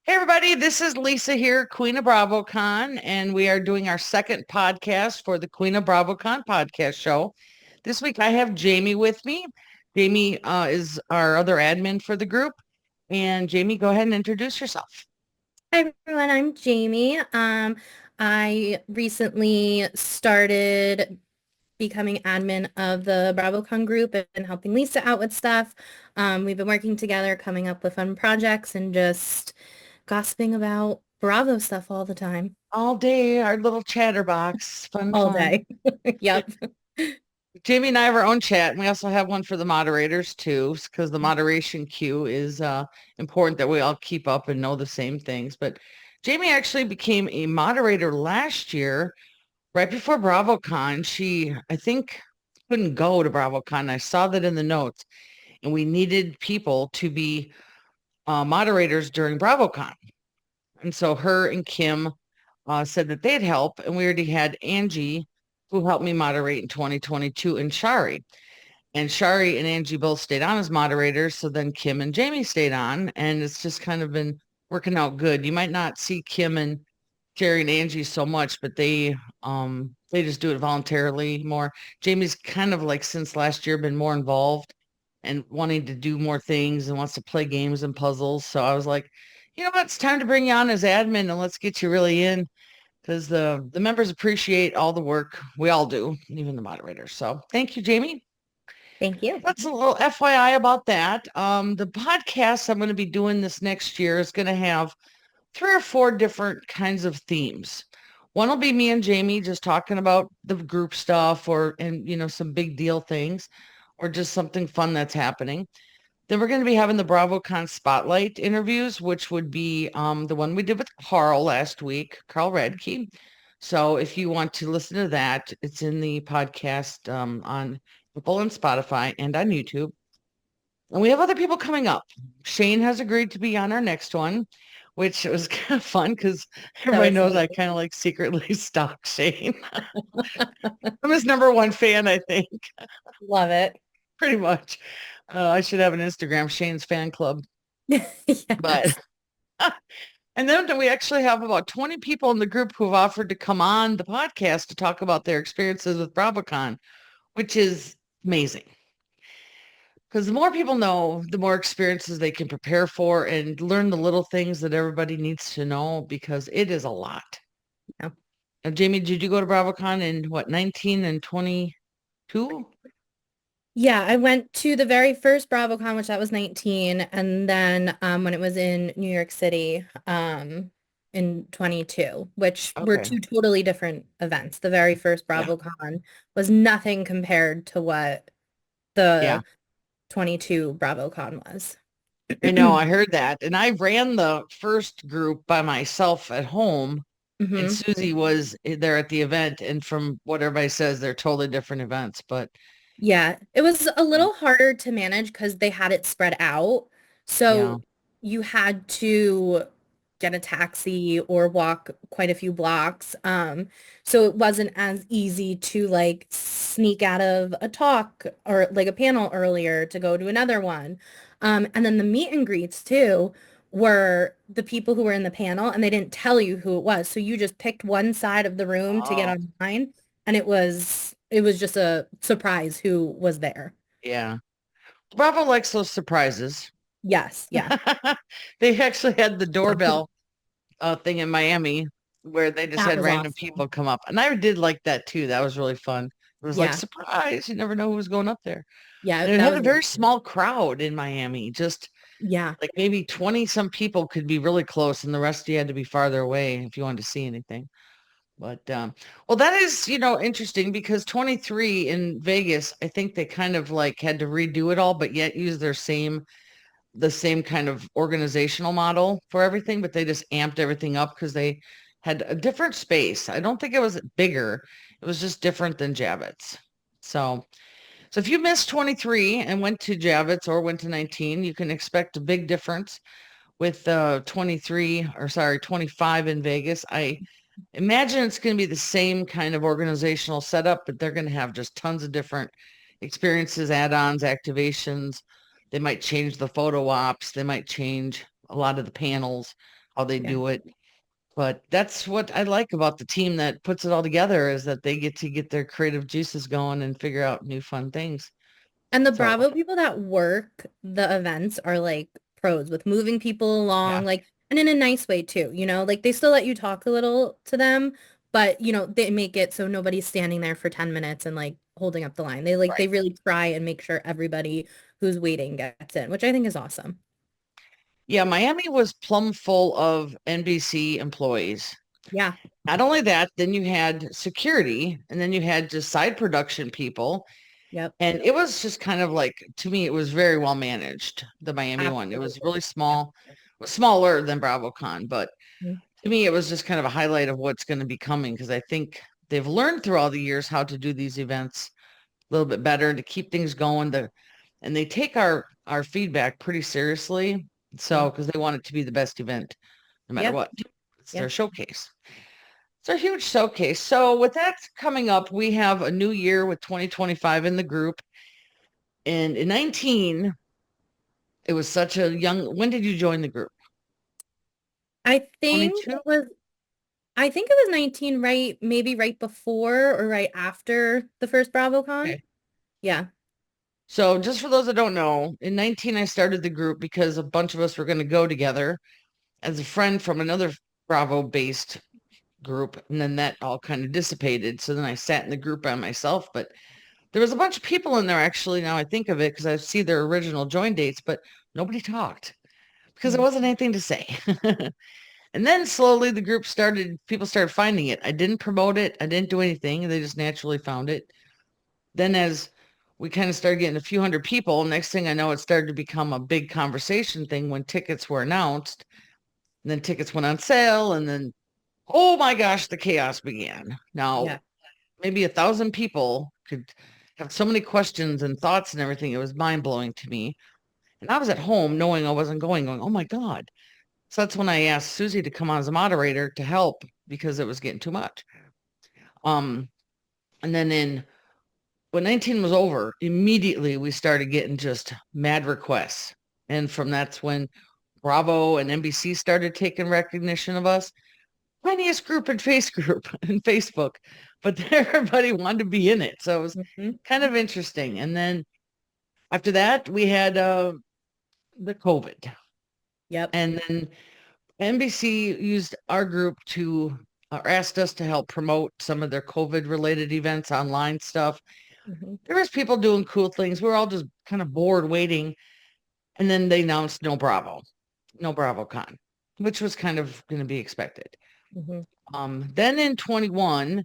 Hey everybody, this is Lisa here, Queen of BravoCon, and we are doing our second podcast for the Queen of BravoCon podcast show. This week I have Jamie with me. Jamie is our other admin for the group. And Jamie, go ahead and introduce yourself. Hi everyone, I'm Jamie. I recently started becoming admin of the BravoCon group and helping Lisa out with stuff. We've been working together, coming up with fun projects and just gossiping about Bravo stuff all the time, All day, our little chatterbox, fun, all fun. day. Yep. Jamie and I have our own chat, and we also have one for the moderators too, because the moderation queue is important that we all keep up and know the same things. But Jamie actually became a moderator last year, right before BravoCon. She, I think, couldn't go to BravoCon. I saw that in the notes, and we needed people to be moderators during BravoCon. And so her and Kim said that they'd help, and we already had Angie, who helped me moderate in 2022, and Shari. And Shari and Angie both stayed on as moderators. So then Kim and Jamie stayed on, and it's just kind of been working out good. You might not see Kim and Shari and Angie so much, but they just do it voluntarily more. Jamie's kind of like since last year been more involved and wanting to do more things and wants to play games and puzzles. So I was like, you know what, it's time to bring you on as admin and let's get you really in because the members appreciate all the work. We all do, even the moderators. So thank you, Jamie. Thank you. That's a little FYI about that. The podcast I'm going to be doing this next year is going to have three or four different kinds of themes. One will be me and Jamie just talking about the group stuff and some big deal things or just something fun that's happening. Then we're going to be having the BravoCon Spotlight interviews, which would be the one we did with Carl last week, Carl Radke. So if you want to listen to that, it's in the podcast on Apple and Spotify and on YouTube. And we have other people coming up. Shane has agreed to be on our next one, which was kind of fun because So everybody knows I excited. kind of like secretly stalk Shane. I'm his number one fan, I think, Love it. pretty much. I should have an Instagram, Shane's fan club. But Yes. and then we actually have about 20 people in the group who have offered to come on the podcast to talk about their experiences with BravoCon, which is amazing. Because the more people know, the more experiences they can prepare for and learn the little things that everybody needs to know because it is a lot. Yeah. Now, Jamie, did you go to BravoCon in what, 19 and 22? Yeah, I went to the very first BravoCon, which that was 19, and then when it was in New York City in 22, which were Okay. two totally different events. The very first Yeah. BravoCon was nothing compared to what Yeah. the 22 BravoCon was. I know. I heard that. And I ran the first group by myself at home, and hmm Susie was there at the event. And from what everybody says, they're totally different events. But Yeah, it was a little harder to manage because they had it spread out. yeah. So you had to get a taxi or walk quite a few blocks. So it wasn't as easy to like sneak out of a talk or like a panel earlier to go to another one. And then the meet and greets too were the people who were in the panel and they didn't tell you who it was. So you just picked one side of the room to get Oh, online and it was just a surprise who was there. yeah. Bravo likes those surprises. Yes, yeah. They actually had the doorbell thing in Miami where they just That had was random awesome. people come up. And I did like that too. That was really fun. It was like Yeah. surprise. You never know who was going up there. Yeah, And it that had was a really very cool. small crowd in Miami. Just Yeah. like maybe 20 some people could be really close and the rest you had to be farther away if you wanted to see anything. But well, that is, interesting because 23 in Vegas, I think they kind of like had to redo it all, but yet use the same kind of organizational model for everything, but they just amped everything up because they had a different space. I don't think it was bigger. It was just different than Javits. So if you missed 23 and went to Javits or went to 19, you can expect a big difference with 23 or sorry, 25 in Vegas. I imagine it's going to be the same kind of organizational setup, but they're going to have just tons of different experiences, add-ons, activations. They might change the photo ops. They might change a lot of the panels. how they Yeah. do it. But that's what I like about the team that puts it all together is that they get to get their creative juices going and figure out new fun things. And the So Bravo people that work the events are like pros with moving people yeah, along, like, and in a nice way too, you know, like they still let you talk a little to them, but you know, they make it so nobody's standing there for 10 minutes and like holding up the line. They right. really try and make sure everybody who's waiting gets in, which I think is awesome. Yeah, Miami was plumb full of NBC employees. Yeah. Not only that, then you had security and then you had just side production people. Yep. And it was just kind of like, to me, it was very well managed, the Miami one. It was Absolutely. really Yeah. small, smaller than BravoCon, but Mhm. to me, it was just kind of a highlight of what's going to be coming because I think they've learned through all the years how to do these events a little bit better to keep things going. And they take our feedback pretty seriously. Yeah. So because they want it to be the best event, no matter Yeah. what. It's Yeah. their showcase. It's a huge showcase. So with that coming up, we have a new year with 2025 in the group. And in 19, it was such a young, when did you join the group? I think 22? it was I think it was 19, right? Maybe right before or right after the first BravoCon. Okay. Yeah. So just for those that don't know, in 19, I started the group because a bunch of us were going to go together as a friend from another Bravo based group. And then that all kind of dissipated. So then I sat in the group by myself, but there was a bunch of people in there actually. Now I think of it because I see their original join dates, but nobody talked because there Mm, wasn't anything to say. And then slowly the group started, people started finding it. I didn't promote it. I didn't do anything. They just naturally found it. Then as we kind of started getting a few hundred people, next thing I know, it started to become a big conversation thing when tickets were announced. And then tickets went on sale. And then, oh my gosh, the chaos began. Now, yeah. maybe 1,000 people could have so many questions and thoughts and everything. It was mind blowing to me. And I was at home knowing I wasn't going, oh my God. So that's when I asked Susie to come on as a moderator to help because it was getting too much. Um, and then when 19 was over, immediately we started getting just mad requests. And from that's when Bravo and NBC started taking recognition of us. Tiniest group in face group in Facebook, but everybody wanted to be in it. So it was Hmm. kind of interesting. And then after that, we had the COVID. Yep. And then NBC used our group to or asked us to help promote some of their COVID related events, online stuff. Hmm. There was people doing cool things. We were all just kind of bored waiting. And then they announced no Bravo, no BravoCon, which was kind of going to be expected. Hmm. Then in 21,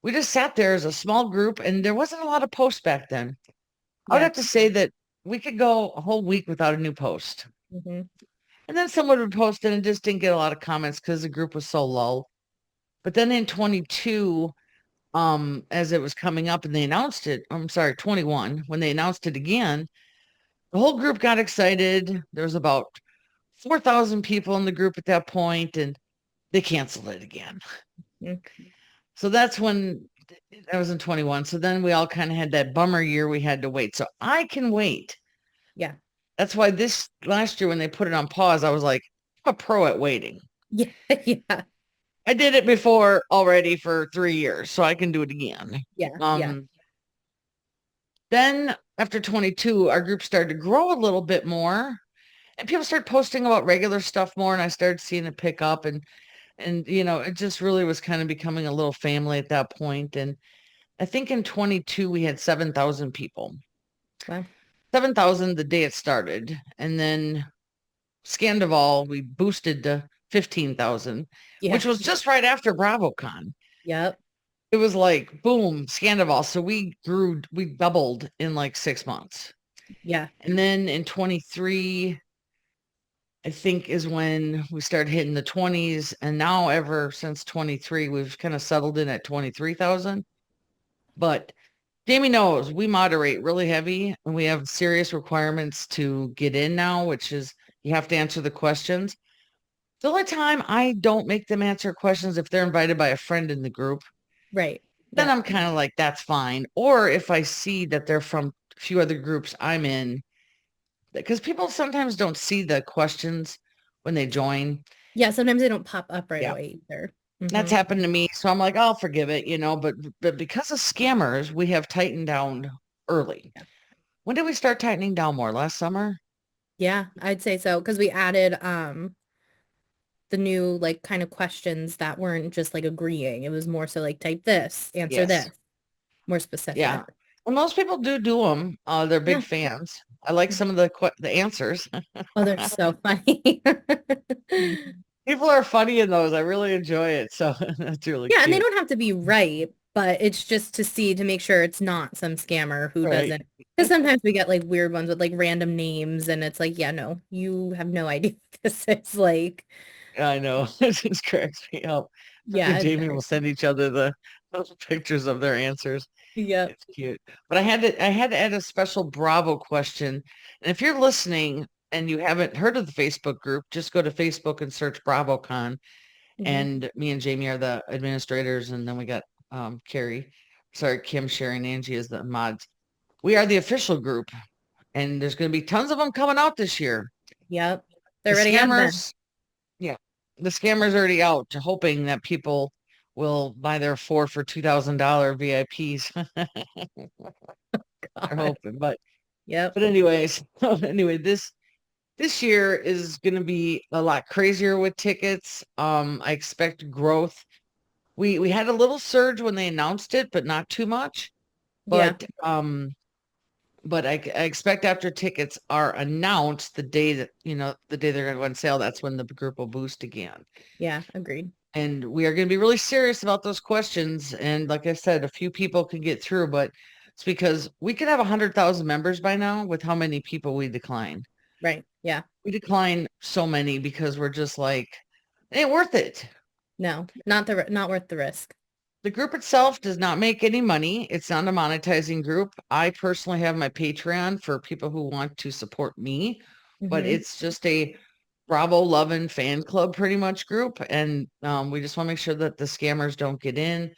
we just sat there as a small group and there wasn't a lot of posts back then. I would Yeah. have to say that we could go a whole week without a new post. Hmm. And then someone would post and it just didn't get a lot of comments because the group was so low. But then in 22, as it was coming up and they announced it, I'm sorry, 21, when they announced it again, the whole group got excited. There was about 4,000 people in the group at that point, and they canceled it again. So that's when I was in 21. So then we all kind of had that bummer year we had to wait. So I can wait. Yeah. That's why this last year when they put it on pause, I was like, I'm a pro at waiting. Yeah. Yeah. I did it before already for 3 years, so I can do it again. Yeah. Yeah. Um, then after 22, our group started to grow a little bit more and people started posting about regular stuff more and I started seeing it pick up and it just really was kind of becoming a little family at that point. And I think in 22 we had 7,000 people. Wow. 7,000 the day it started. And then Scandival, we boosted to 15,000, Yeah. which was just right after BravoCon. Yep. It was like boom, Scandival. So we doubled in like 6 months. Yeah. And then in 23, I think is when we started hitting the 20s. And now ever since 23, we've kind of settled in at 23,000. But Jamie knows we moderate really heavy and we have serious requirements to get in now, which is you have to answer the questions. The only time I don't make them answer questions if they're invited by a friend in the group, Right. then Yep. I'm kind of like, that's fine. Or if I see that they're from a few other groups I'm in, because people sometimes don't see the questions when they join. Yeah, sometimes they don't pop up right Yeah, away either. that's happened to me. So I'm like, I'll forgive it, but because of scammers, we have tightened down early. Yeah. When did we start tightening down more? Last summer? Yeah, I'd say so because we added the new like kind of questions that weren't just like agreeing. It was more so like type this, answer Yes. this, more Yeah. specific. Well, most people do them. They're big Yeah. fans. I like some of the answers. Oh, they're so funny. People are funny in those. I really enjoy it. So that's really Yeah, and they cute. don't have to be right, but it's just to see to make sure it's not some scammer who Right. doesn't. Because sometimes we get like weird ones with like random names, and it's like, yeah, no, you have no idea what this is. Like, I know. It just cracks me up. Me yeah, and it's Jamie very will send each other the those pictures of their answers. Yep. It's cute. But I had to add a special Bravo question. And if you're listening and you haven't heard of the Facebook group, just go to Facebook and search BravoCon. Hmm. And me and Jamie are the administrators, and then we got Kim, Sherry, and Angie as the mods. We are the official group, and there's going to be tons of them coming out this year. Yep. The There already have been. scammers, yeah, the scammers already out, hoping that people will buy their four for $2,000 VIPs. They're God. hoping, but Yep. anyways, anyway, this year is going to be a lot crazier with tickets. I expect growth. We had a little surge when they announced it, but not too much. Yeah. But I expect after tickets are announced, the day they're going to go on sale, that's when the group will boost again. Yeah. Agreed. And we are going to be really serious about those questions. And like I said, a few people can get through, but it's because we could have 100,000 members by now with how many people we decline. Right. Yeah. We decline so many because we're just like, it ain't worth it. No, not worth the risk. The group itself does not make any money. It's not a monetizing group. I personally have my Patreon for people who want to support me, but Hmm. it's just a Bravo loving fan club pretty much group. And we just want to make sure that the scammers don't get in.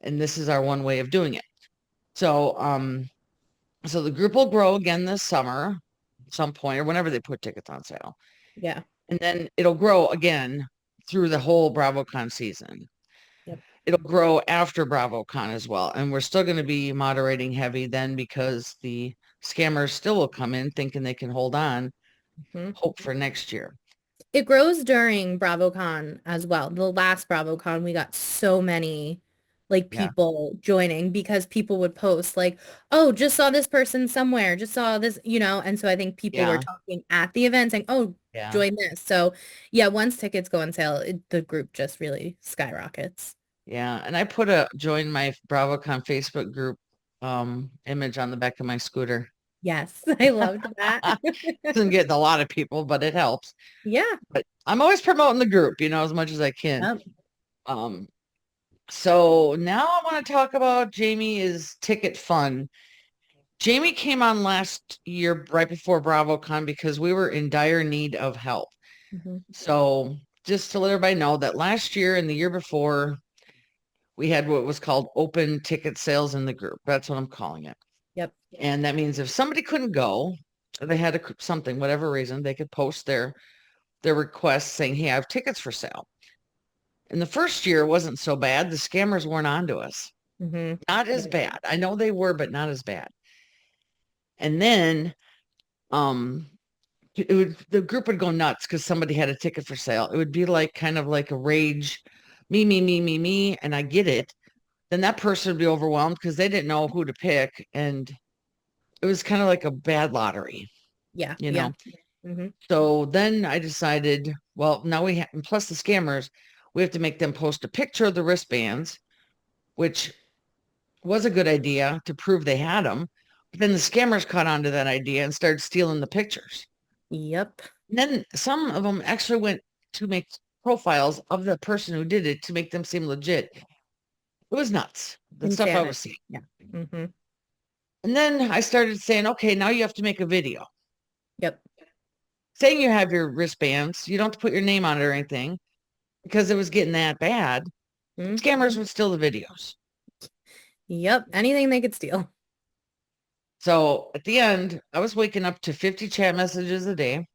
And this is our one way of doing it. So, so the group will grow again this summer at some point or whenever they put tickets on sale. Yeah. And then it'll grow again through the whole BravoCon season. Yep. It'll grow after BravoCon as well. And we're still going to be moderating heavy then because the scammers still will come in thinking they can hold on, Hmm. hope for next year. It grows during BravoCon as well. The last BravoCon, we got so many like Yeah. people joining because people would post like, "Oh, just saw this person somewhere, just saw this," and so I think people were Yeah. talking at the event saying, "Oh, Yeah. join this." So, yeah, once tickets go on sale, the group just really skyrockets. Yeah. And I put a join my BravoCon Facebook group image on the back of my scooter. Yes, I loved that. Doesn't get a lot of people, but it helps. Yeah. But I'm always promoting the group, as much as I can. Yep. Um, so now I want to talk about Jamie is ticket fun. Jamie came on last year right before BravoCon because we were in dire need of help. Hmm. So just to let everybody know that last year and the year before, we had what was called open ticket sales in the group. That's what I'm calling it. Yep. And that means if somebody couldn't go, they had something, whatever reason, they could post their request saying, hey, I have tickets for sale. And the first year wasn't so bad. The scammers weren't onto us. Hmm. Not as bad. I know they were, but not as bad. And then um the group would go nuts because somebody had a ticket for sale. It would be like kind of like a rage, me, and I get it. Then that person would be overwhelmed because they didn't know who to pick. And it was kind of like a bad lottery, Yeah. you Yeah. know. Hmm. So then I decided, well, now we have, plus the scammers, we have to make them post a picture of the wristbands, which was a good idea to prove they had them. But then the scammers caught on to that idea and started stealing the pictures. Yep. And then some of them actually went to make profiles of the person who did it to make them seem legit. It was nuts, the stuff I Insanity. was seeing. Yeah. Hmm. And then I started saying, okay, now you have to make a video Yep. saying you have your wristbands. You don't have to put your name on it or anything because it was getting that bad. Mm. Scammers would steal the videos. Yep. Anything they could steal. So at the end, I was waking up to 50 chat messages a day.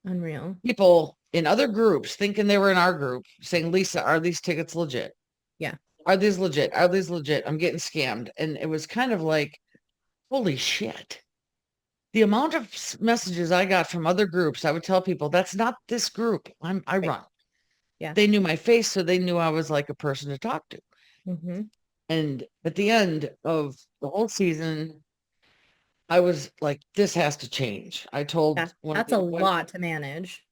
Unreal. People in other groups thinking they were in our group saying, Lisa, are these tickets legit? Yeah. Are these legit? Are these legit? I'm getting scammed. And it was kind of like, holy shit. The amount of messages I got from other groups, I would tell people, that's not this group I Right. run. Yeah. They knew my face, so they knew I was like a person to talk to. Mm-hmm. And at the end of the whole season, I was like, this has to change. I Yeah. told one of That's the a one, lot to manage.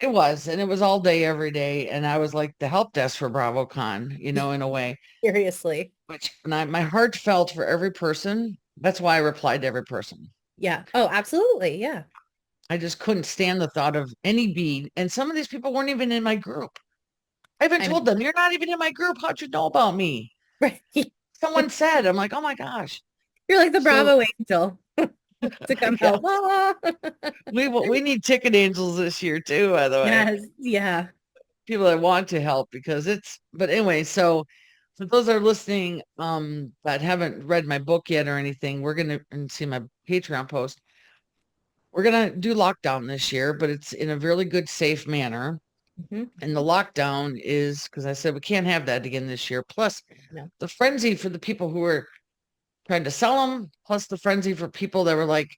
it was, and it was all day, every day. And I was like the help desk for BravoCon, in a way, Seriously. which my heart felt for every person. That's why I replied to every person. Yeah. Oh, absolutely. Yeah. I just couldn't stand the thought of any bead. And some of these people weren't even in my group. I even I told know. them, you're not even in my group. How'd you know about me? Right. Someone said, I'm like, oh my gosh. You're like the So Bravo angel to I come help. guess we need ticket angels this year too, by the way. Yes. Yeah. People that want to help because but anyway, so for those that are listening, that haven't read my book yet or anything, we're gonna and see my Patreon post. We're gonna do lockdown this year, but it's in a really good, safe manner. Hmm. And the lockdown is because I said we can't have that again this year. Plus No. the frenzy for the people who were trying to sell them, plus the frenzy for people that were like,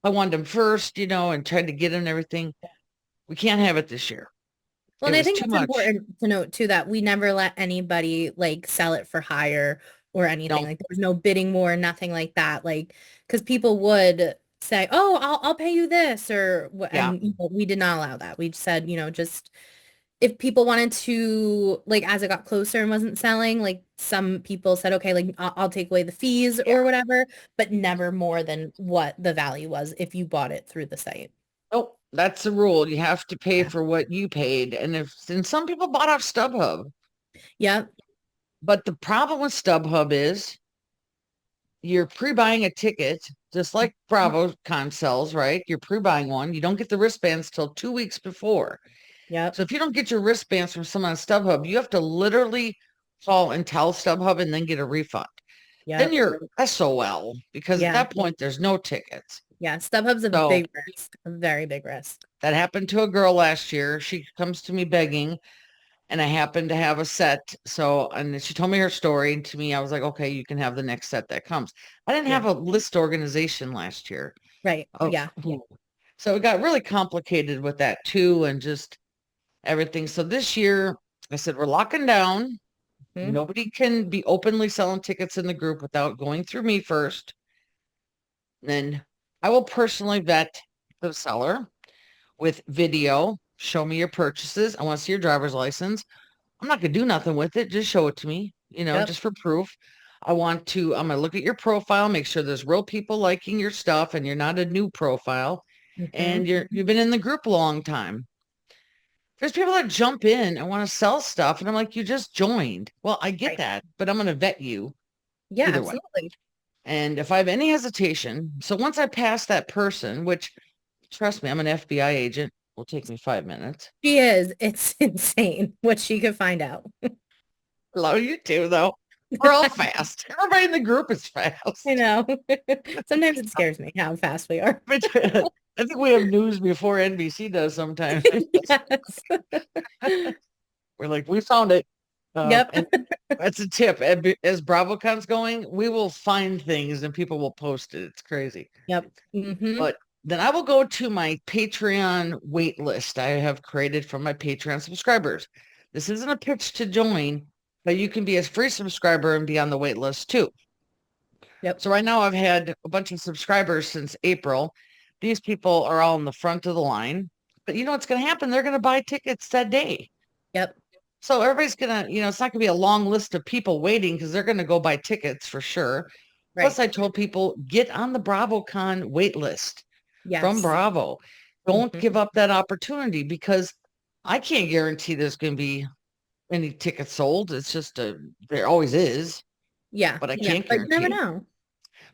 I wanted them first, and tried to get them and everything. We can't have it this year. Well, It and I was think too it's much. important to note too that we never let anybody like sell it for higher or anything. No, Like there was no bidding war, nothing like that. Like because people would say, "Oh, I'll pay you this," yeah, and we did not allow that. We said, just if people wanted to like as it got closer and wasn't selling, like some people said, "Okay, like I'll take away the fees yeah. or whatever," but never more than what the value was if you bought it through the site. Nope, that's the rule. You have to pay Yeah. for what you paid. And some people bought off StubHub. Yep. But the problem with StubHub is you're pre-buying a ticket, just like BravoCon sells, right? You're pre-buying one. You don't get the wristbands till 2 weeks before. Yep. So if you don't get your wristbands from someone on StubHub, you have to literally call and tell StubHub and then get a refund. Then Yep. you're SOL because at Yeah. that point there's no tickets. Yeah, StubHub's a So big risk, a very big risk. that happened to a girl last year. She comes to me begging, and I happened to have a set. So, and she told me her story. And to me, I was like, okay, you can have the next set that comes. I didn't Yeah, have a list organization last year right. of Yeah. so it got really complicated with that too, and just everything. So this year, I said, we're locking down. Hmm. Nobody can be openly selling tickets in the group without going through me first. Then I will personally vet the seller with video. Show me your purchases. I want to see your driver's license. I'm not gonna do nothing with it. Just show it to me, Yep. just for proof. I'm gonna look at your profile, make sure there's real people liking your stuff and you're not a new profile Hmm. and you've been in the group a long time. There's people that jump in and want to sell stuff, and I'm like, you just joined. Well, I get Right. that, but I'm gonna vet you Yeah, either way. absolutely. And if I have any hesitation, so once I pass that person, which trust me, I'm an FBI agent, will take me 5 minutes. She is. It's insane what she could find out. Love you too, though. We're all fast. Everybody in the group is I fast. know. Sometimes it scares me how fast we are. But I think we have news before NBC does sometimes. Yes. We're like, we found it. Yep. And that's a tip. As BravoCon's going, we will find things and people will post it. It's crazy. Yep. Hmm. But then I will go to my Patreon wait list I have created for my Patreon subscribers. This isn't a pitch to join, but you can be a free subscriber and be on the wait list too. Yep. So right now I've had a bunch of subscribers since April. These people are all in the front of the line. But you know what's going to happen? They're going to buy tickets that day. Yep. So everybody's going to, it's not going to be a long list of people waiting because they're going to go buy tickets for sure. Plus, Right. I told people, get on the BravoCon wait list from Yes. Bravo. Don't Hmm. give up that opportunity because I can't guarantee there's going to be any tickets sold. It's just there always is, Yeah. but I Yeah. can't But you never guarantee. know.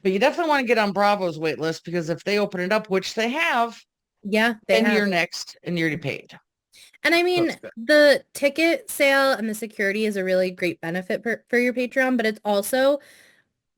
But you definitely want to get on Bravo's wait list because if they open it up, which they have, Yeah, they then have. you're next and you're paid. And I So mean, it's good. the ticket sale and the security is a really great benefit for your Patreon, but it's also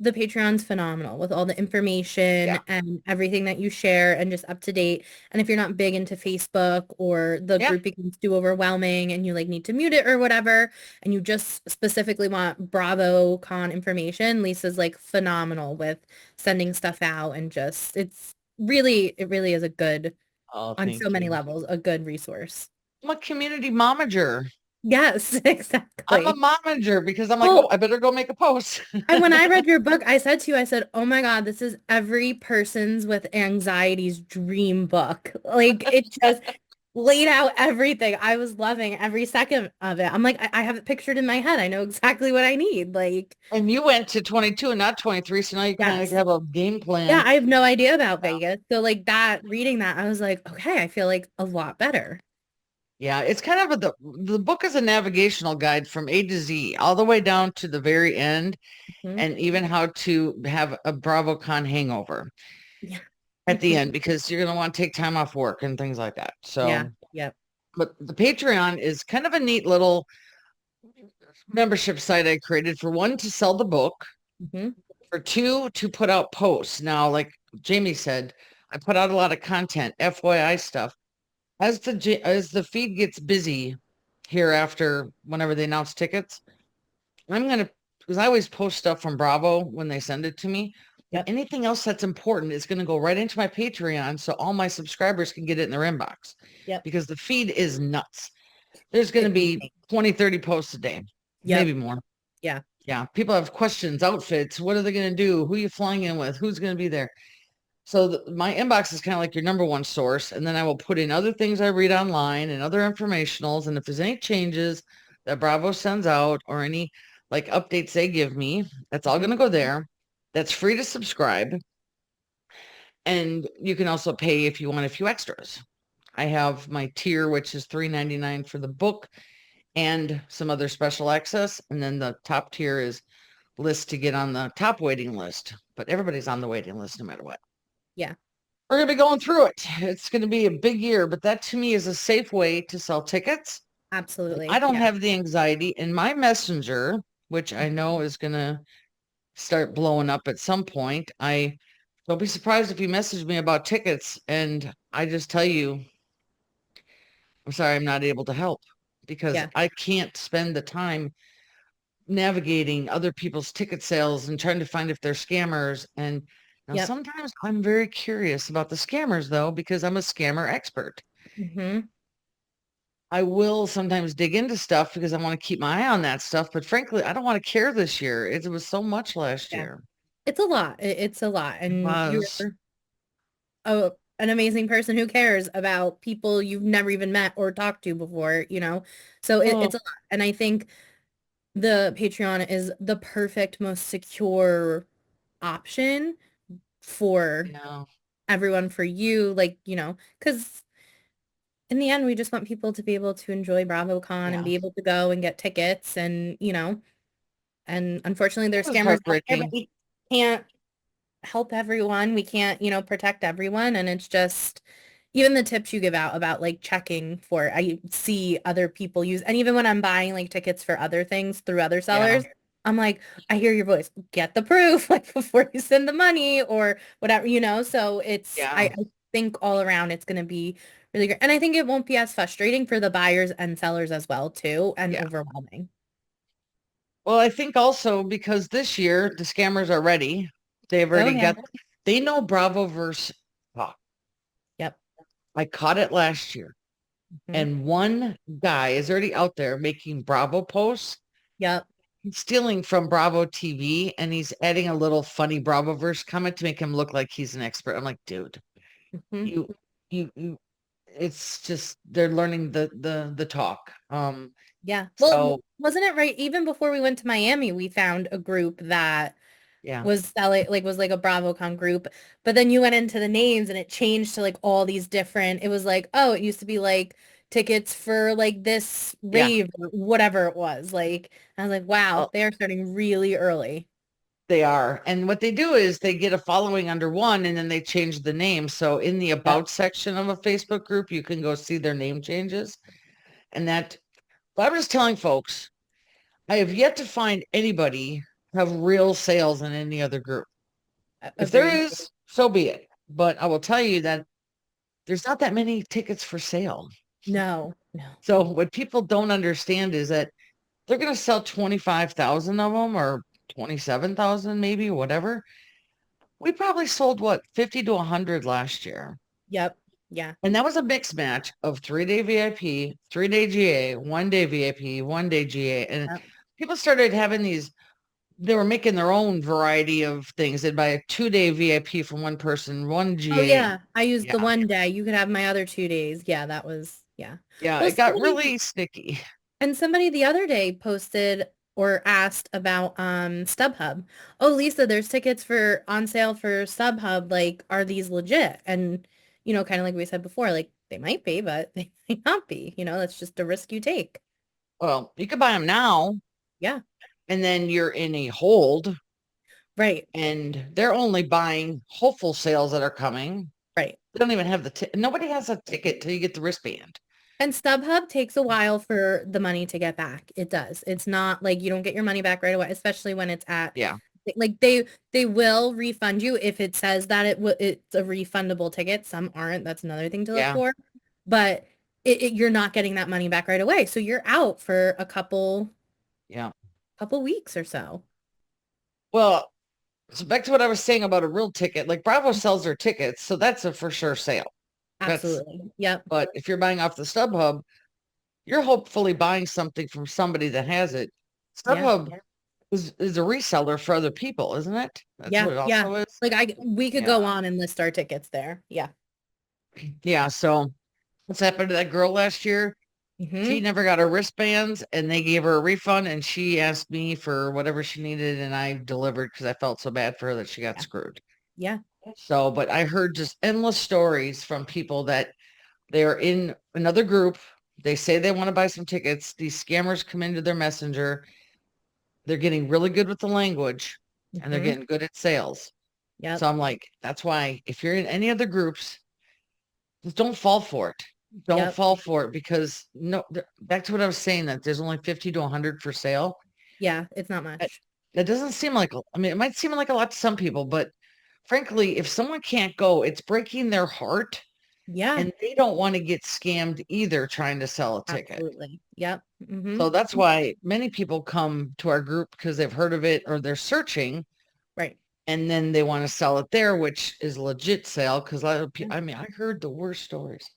the Patreon's phenomenal with all the Yeah. information and everything that you share and just up to date. And if you're not big into Facebook or the Yeah. group becomes too overwhelming and you like need to mute it or whatever, and you just specifically want BravoCon information, Lisa's like phenomenal with sending stuff out and just it really is a good, Oh, on so thank many you. levels, a good resource. I'm a community momager. Yes, I'm a exactly. momager because I'm like, oh, Well, I better go make a post. when I read your book, I said to you, I said, oh my God, this is every person's with anxiety's dream book. Like it just laid out everything. I was loving every second of it. I'm like, I have it pictured in my head. I know exactly what I need. Like, And you went to 22 and not 23, so now you kind of yes. have a game Yeah, plan. I have no idea about Vegas. So like that, reading that, I was like, okay, I feel like a lot better. Yeah, it's kind of the book is a navigational guide from A to Z, all the way down to the very end, Mhm. and even how to have a BravoCon hangover Yeah. at the end because you're going to want to take time off work and things like that. Yeah. So, Yep. but the Patreon is kind of a neat little membership site I created for one to sell the book, Hmm. for two to put out posts. Now, like Jamie said, I put out a lot of content, FYI stuff. As the feed gets busy here after whenever they announce tickets, I'm gonna because I always post stuff from Bravo when they send it to me. But Yep. anything else that's important is going to go right into my Patreon so all my subscribers can get it in their inbox Yep. because the feed is nuts. There's going to It's be insane. 20, 30 posts a day, maybe Yep. more. Yeah. Yeah. People have questions, outfits. What are they going to do? Who are you flying in with? Who's going to be there? So my inbox is kind of like your number one source. And then I will put in other things I read online and other informationals. And if there's any changes that Bravo sends out or any like updates they give me, that's all going Hmm. to go there. That's free to subscribe. And you can also pay if you want a few extras. I have my tier, which is $3.99 for the book and some other special access. And then the top tier is list to get on the top waiting list. But everybody's on the waiting list no matter what. Yeah. We're going to be going through it. It's going to be a big year, but that to me is a safe way to sell tickets. I Absolutely. don't Yeah. have the anxiety in my messenger, which I know is going to start blowing up at some point. I don't be surprised if you message me about tickets and I just tell you, I'm sorry, I'm not able to help because Yeah. I can't spend the time navigating other people's ticket sales and trying to find if they're scammers. And now Yep. sometimes I'm very curious about the scammers though, because I'm a scammer expert. Hmm. I will sometimes dig into stuff because I want to keep my eye on that stuff. But frankly, I don't want to care this year. It was so much last Yeah. year. It's a lot. It's a lot. It And you're was. an amazing person who cares about people you've never even met or talked to before, you know? So Oh, it's a lot. And I think the Patreon is the perfect, most secure option for yeah. everyone, for you, like, you know, because in the end, we just want people to be able to enjoy BravoCon and Yeah. be able to go and get tickets and, you know, and unfortunately It there's was scammers out there, but heartbreaking. we can't help everyone. We can't, you know, protect everyone. And it's just even the tips you give out about like checking for, I see other people use, and even when I'm buying like tickets for other things through other Yeah. sellers, I'm like, I hear your voice, get the proof like before you send the money or whatever, you know? So Yeah. I think all around it's going to be really great. And I think it won't be as frustrating for the buyers and sellers as well too, and Yeah. overwhelming. Well, I think also because this year the scammers are ready. They've Oh already yeah. got, they know Bravo verse. Oh, Yep. I caught it last year. Hmm. And one guy is already out there making Bravo posts. Yep. He's stealing from Bravo TV and he's adding a little funny Bravo verse comment to make him look like he's an expert. I'm like, dude, Hmm. you, you, it's just they're learning the talk. Yeah. Well, So wasn't it right? Even before we went to Miami, we found a group that yeah, was selling, like, was like a BravoCon group. But then you went into the names and it changed to like all these different, it was like, oh, it used to be like tickets for like this yeah. rave or whatever it was. Like, I was like, wow, Well, they are starting really early. they are. And what they do is they get a following under one and then they change the name. So in the Yep. about section of a Facebook group, you can go see their name changes. And that, but I'm just telling folks, I have yet to find anybody. have real sales in any other group. If there Agreed. is, so be it. But I will tell you that there's not that many tickets for sale. No, no. So what people don't understand is that they're going to sell 25,000 of them or 27,000 maybe, whatever. We probably sold what, 50 to 100 last year. Yep. Yeah. And that was a mixed match of 3-day VIP, 3-day GA, 1-day VIP, 1-day GA. And Yep. people started having these, they were making their own variety of things. They'd buy a 2-day VIP from one person, one Oh GA. yeah. I used Yeah. the one day. You could have my other 2 days. Yeah, that was yeah. Yeah. Well, It got somebody really sticky. and somebody the other day posted or asked about StubHub. Oh, Lisa, there's tickets for on sale for StubHub. Like, are these legit? And kind of like we said before, like they might be, but they might not be. That's just a risk you take. Well, you could buy them now Yeah. and then you're in a hold Right. and they're only buying hopeful sales that are coming. Right. They don't even have nobody has a ticket till you get the wristband. And StubHub takes a while for the money to get back. It does. It's not like you don't get your money back right away, especially when it's at Yeah. like they will refund you if it says that it's a refundable ticket. Some aren't. That's another thing to look Yeah. for. But you're not getting that money back right away. So you're out for a Yeah. couple weeks or so. Well, so back to what I was saying about a real ticket, like Bravo sells their tickets, so that's a for sure sale. That's Absolutely. Yep. But if you're buying off the StubHub, you're hopefully buying something from somebody that has it. Yeah. StubHub is a reseller for other people, isn't it? That's Yeah. what it Yeah. also is. Like we could Yeah. go on and list our tickets there. Yeah. Yeah. So what's happened to that girl last year? She Hmm. never got her wristbands and they gave her a refund and she asked me for whatever she needed and I delivered because I felt so bad for her that she got Yeah. screwed. Yeah. So, but I heard just endless stories from people that they are in another group. They say they want to buy some tickets. These scammers come into their messenger. They're getting really good with the language and they're Hmm. getting good at sales. Yep. So I'm like, that's why if you're in any other groups, just don't fall for it. Don't Yep. fall for it because no, back to what I was saying that there's only 50 to 100 for sale. Yeah. It's not That, much. that doesn't seem like, I mean, it might seem like a lot to some people, but frankly, if someone can't go, it's breaking their heart Yeah. and they don't want to get scammed either trying to sell a ticket. Absolutely. Yep. Hmm. So that's why many people come to our group because they've heard of it or they're searching Right. and then they want to sell it there, which is legit sale. Because a lot of Yeah, people, I mean, I heard the worst stories.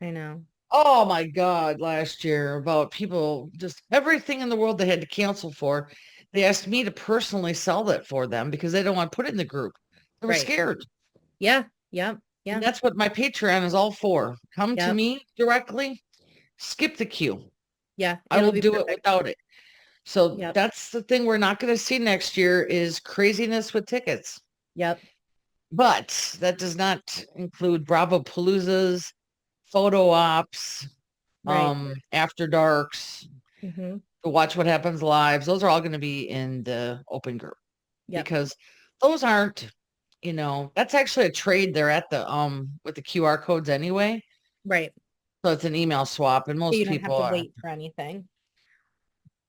I know. Oh my God, last year about people just everything in the world they had to cancel for. They asked me to personally sell that for them because they don't want to put it in the group. They were Right. scared. Yeah. Yep. And Yeah. that's what my Patreon is all for. Come to Yep. me directly, skip the queue. Yeah. I It'll will be do it perfect. without it. So Yep. that's the thing we're not going to see next year is craziness with tickets. Yep. But that does not include Bravo Paloozas, photo ops, Right. after darks, Hmm. to watch what happens lives. Those are all going to be in the open group Yep. because those aren't, that's actually a trade there at the with the QR codes anyway. Right. So it's an email swap and So most you don't have people to are. wait for anything.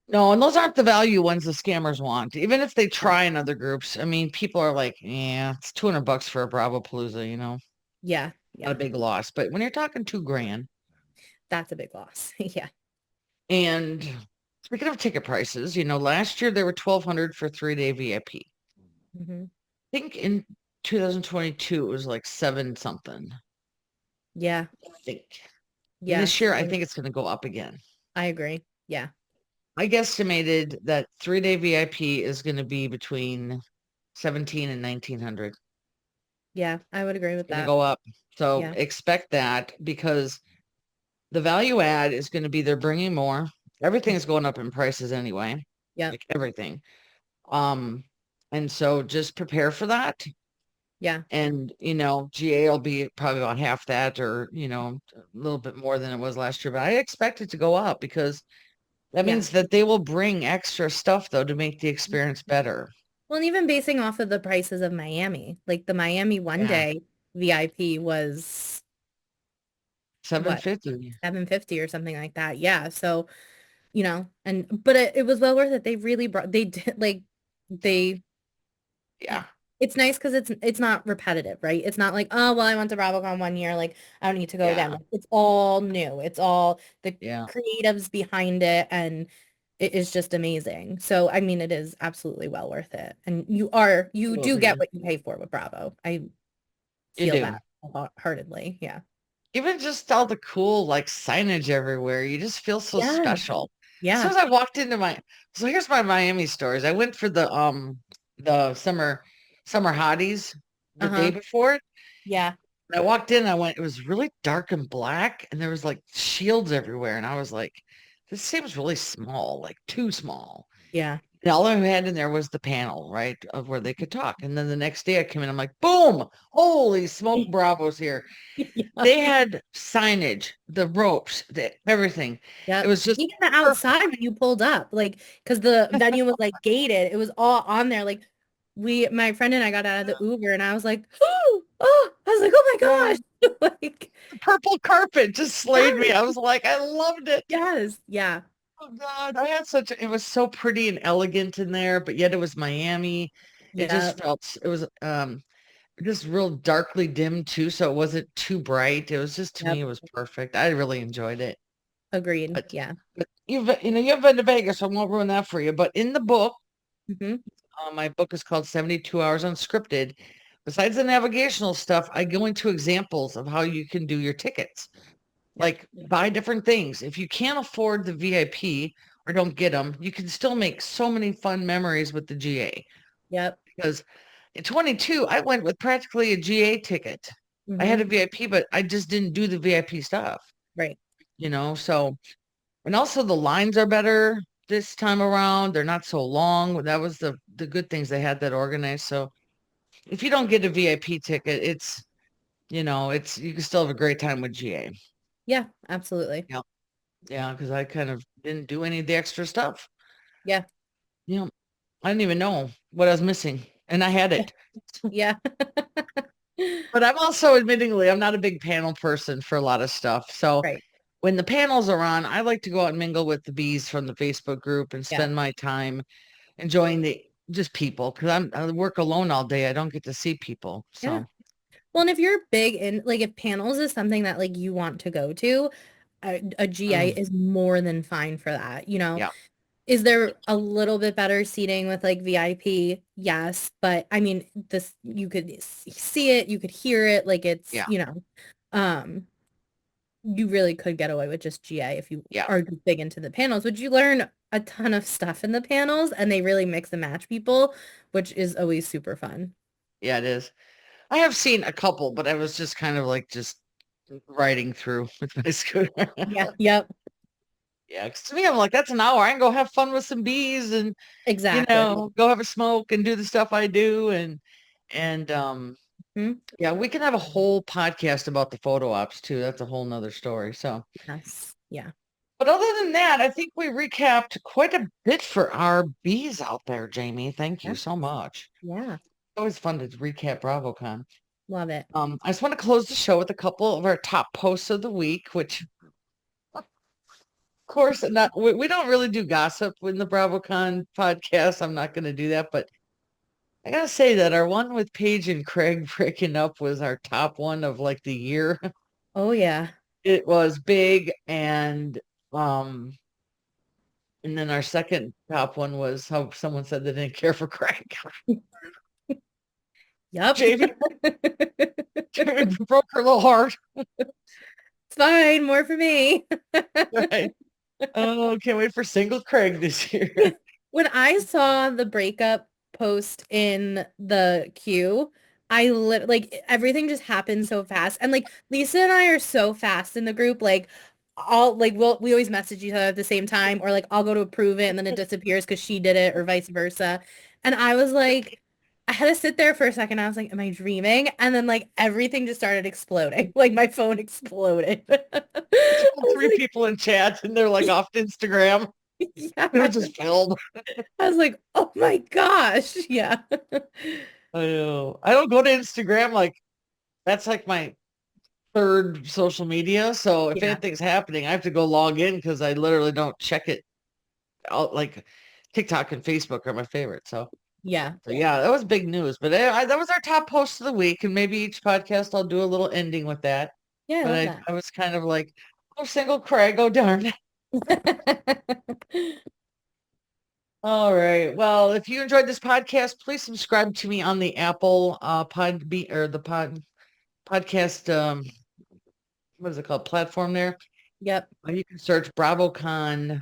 No, and those aren't the value ones the scammers want. Even if they No. try in other groups, I mean, people are like, yeah, it's $200 for a Bravo Palooza, Yeah. not a Yeah. big loss. But when you're talking 2 grand, That's a big loss. Yeah. and speaking of ticket prices, last year they were 1,200 for 3-day VIP. Hmm. I think in 2022 it was like seven something. Yeah. I think. And Yeah. this year I think it's going to go up again. I agree. Yeah. I guesstimated that 3-day VIP is going to be between 17 and 1900. Yeah. I would agree with Going to that. go up. So Yeah. expect that because the value add is going to be they're bringing more. Everything's going up in prices anyway, Yep. like everything. Um, and so just prepare for that. Yeah. And, GA will be probably about half that or, a little bit more than it was last year. But I expect it to go up because that Yeah. means that they will bring extra stuff though to make the experience better. Well, and even basing off of the prices of Miami, like the Miami one Yeah. day VIP was what, 750. 750 or something like that. Yeah. So, and but it was well worth it. They really brought they did like They Yeah, it's nice because it's not repetitive, right? It's not like, oh, well, I went to BravoCon one year, like I don't need to go again. yeah, Like, it's all new. It's all the yeah, creatives behind it, and it is just amazing. So, I mean, it is absolutely well worth it. And you do get absolutely. what you pay for with Bravo. I You feel do. that wholeheartedly. Yeah. Even just all the cool like signage everywhere, you just feel so Yeah. special. As soon Yeah. as I walked into my, so here's my Miami stories. I went for the summer hotties the day Uh-huh. before. Yeah. And I walked in, I went, it was really dark and black, and there was like shields everywhere. And I was like, this seems really small, like too small. Yeah. And all I had in there was the panel, right, of where they could talk. And then the next day I came in, I'm like, boom, holy smoke, Bravo's here. Yeah. They had signage, the ropes, everything. It Yep. was just Even the perfect. outside when you pulled up, like, because the venue was like gated, it was all on there. Like, my friend and I got out of the Uber, and I was like, oh, I was like, Yeah. oh my gosh, like, The purple carpet just slayed me. yes, I was like, I loved it. yes, yeah, Oh God, I had it was so pretty and elegant in there, but yet it was Miami. It just yep, it was just real darkly dim too, so it wasn't too bright. It was just to me, yep, it was perfect. I really enjoyed it. agreed, But yeah, you've been to Vegas, so I won't ruin that for you. But in the book, hmm my book is called 72 Hours Unscripted. Besides the navigational stuff, I go into examples of how you can do your tickets. yep, Like buy different things. If you can't afford the VIP or don't get them, you can still make so many fun memories with the GA. yep, Because in 22, I went with practically a GA ticket. I had a hmm VIP, but I just didn't do the VIP stuff, right, so, and also the lines are better this time around. They're not so long. That was the good things they had that organized. So if you don't get a VIP ticket, it's you can still have a great time with GA. yeah, absolutely, Yeah. Yeah, because I kind of didn't do any of the extra stuff. yeah, You know, I didn't even know what I was missing, and I had yeah, it. yeah, But I'm also admittingly, I'm not a big panel person for a lot of stuff. So right, when the panels are on, I like to go out and mingle with the bees from the Facebook group and yeah, spend my time enjoying the just people because I work alone all day. I don't get to see people. yeah. So Well, and if you're big in like if panels is something that like you want to go to, a GA mm, is more than fine for that, you know. yeah, Is there a little bit better seating with like VIP? Yes, but I mean this you could see it, you could hear it, like it's, yeah, um you really could get away with just GA if you yeah, are big into the panels. Would you learn a ton of stuff in the panels and they really mix and match people, which is always super fun. yeah, it is. I have seen a couple, but I was just kind of like just riding through with my scooter. Yeah, yep, Yeah, 'cause to me, I'm like, that's an hour. I can go have fun with some bees and exactly. go have a smoke and do the stuff I do. And Hmm. yeah, we can have a whole podcast about the photo ops too. That's a whole nother story. So, Yes. Yeah. but other than that, I think we recapped quite a bit for our bees out there, Jamie. Thank you Yeah. so much. Yeah. It's always fun to recap BravoCon. Love it. I just want to close the show with a couple of our top posts of the week, which of course not we don't really do gossip in the BravoCon podcast. I'm not going to do that, but I gotta say that our one with Paige and Craig breaking up was our top one of like the year. Oh yeah. It was big um and then our second top one was how someone said they didn't care for Craig. Yep. Jamie, Jamie broke her little heart. It's fine. More for me. Right. Oh, can't wait for single Craig this year. When I saw the breakup post in the queue, like everything just happened so fast. And like Lisa and I are so fast in the group. Like we always message each other at the same time, or like I'll go to approve it and then it disappears because she did it or vice versa. And I was like, I had to sit there for a second. I was like, am I dreaming? And then like everything just started exploding. Like my phone exploded. I was Three people in chat and they're like off to Instagram. like, They're yeah. just filled. I was like, oh my gosh. Yeah. I know. I don't go to Instagram like that's like my third social media. So if Yeah. anything's happening, I have to go log in because I literally don't check it out. Like TikTok and Facebook are my favorite. So Yeah. So yeah, that was big news. But that was our top post of the week, and maybe each podcast I'll do a little ending with that. Yeah, I But love I, that. I was kind of like, oh, single Craig, oh darn. All right. Well, if you enjoyed this podcast, please subscribe to me on the Apple or the podcast what is it called? Platform there. Yep. You can search BravoCon, let's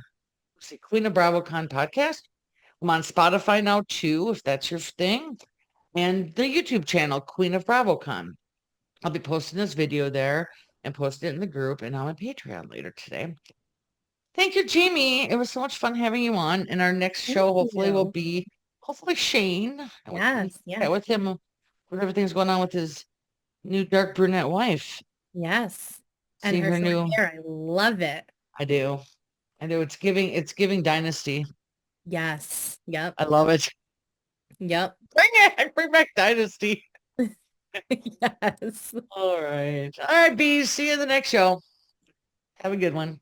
see, Queen of BravoCon podcast. I'm on Spotify now too, if that's your thing. And the YouTube channel, Queen of BravoCon. I'll be posting this video there and posting it in the group and on my Patreon later today. Thank you, Jamie. It was so much fun having you on. And our next Thank show hopefully will you. be Shane. And we can Yes, yes, chat with him with everything's going on with his new dark brunette wife. yes. And See her her short new hair, I love it. I do. I do. It's giving dynasty. Yes. Yep. I love it. Yep. Bring it. Bring back dynasty. Yes. All right. All right, bees. See you in the next show. Have a good one.